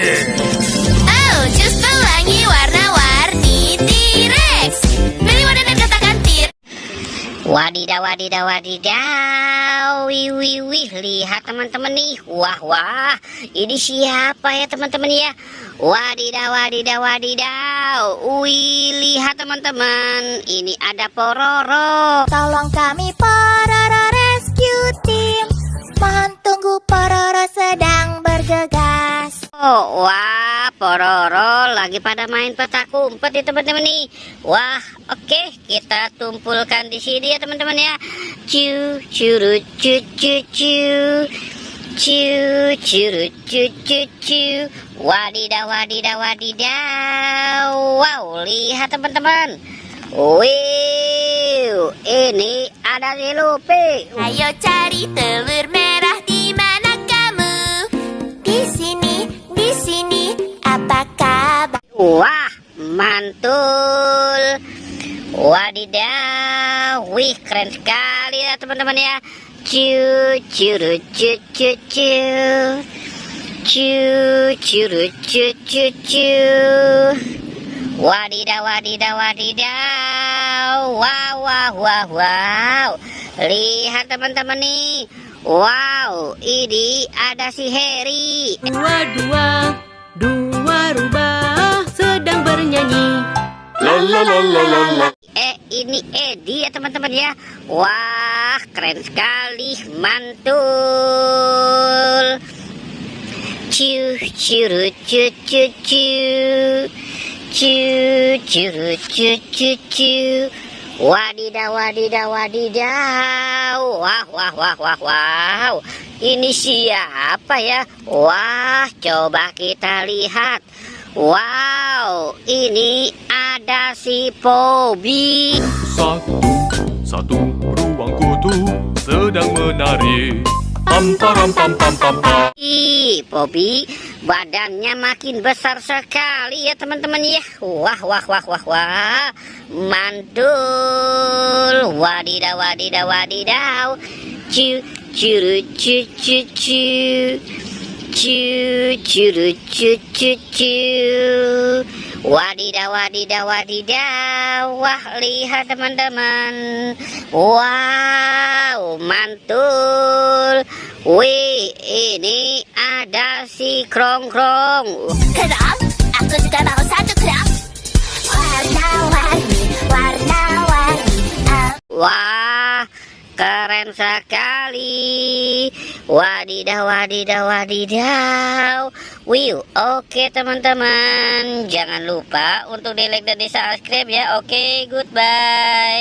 Oh, jus pelangi warna-warni T-Rex. Pilih warna dan katakan T-Rex. Wadidaw, wadidaw, wadidaw. Wih, wih, wih. Lihat teman-teman nih. Wah, wah. Ini siapa ya teman-teman ya? Wadidaw, wadidaw, wadidaw. Wih, lihat teman-teman. Ini ada Pororo. Tolong kami Pororo Rescue Team. Mohon tunggu, Pororo sedang bergegas. Oh, wah, Pororo lagi pada main petak umpet ya teman-teman nih. Wah, oke, kita tumpulkan di sini ya teman-teman ya. Cu, curu, cu, cu, cu. Cu, curu, cu, cu, cu. Wadidaw, wadidaw, wadidaw. Wow, lihat teman-teman. Wih, ini ada si Luffy. Ayo cari telur merah di mana kamu? Di sini, apa kabar? Wah, mantul. Wadidaw, wih keren sekali ya teman-teman ya. Cu, curu, cu, cu, cu. Cu, curu, cu, cu, cu. Wadidaw, wadidaw, wadidaw. Wow, wow, wow, wow. Lihat teman-teman nih. Wow, ini ada si Harry. Dua rubah sedang bernyanyi. Ini Eddie ya teman-teman ya. Wah, keren sekali, mantul. Ciu, ciru, cu, cu, cu. Ciu, ciru, cu, cu, cu. Wadidaw, wadidaw, wadidaw. Wah, wah, wah, wah, wow. Ini siapa ya? Wah, coba kita lihat. Wow, ini ada si Pobi. Satu beruang kutu sedang menari. Pam pam pam pam pam pam. Pobi badannya makin besar sekali ya teman-teman ya. Wah, wah, wah, wah, wah. Mantul. Wadidaw, wadidaw, wadidaw. Cu, curu, cu, cu, cu. Cu, curu, cu, cu, cu. Wadidaw, wadidaw, wadidaw. Wah, lihat teman-teman. Wow, mantul. Wih, ini ada si Krong-krong. Kram, aku juga mau satu kram. Warna-warni. Wah, keren sekali. Wadidaw, wadidaw, wadidaw. Wih, oke teman-teman. Jangan lupa untuk di like dan di subscribe ya. Oke, goodbye.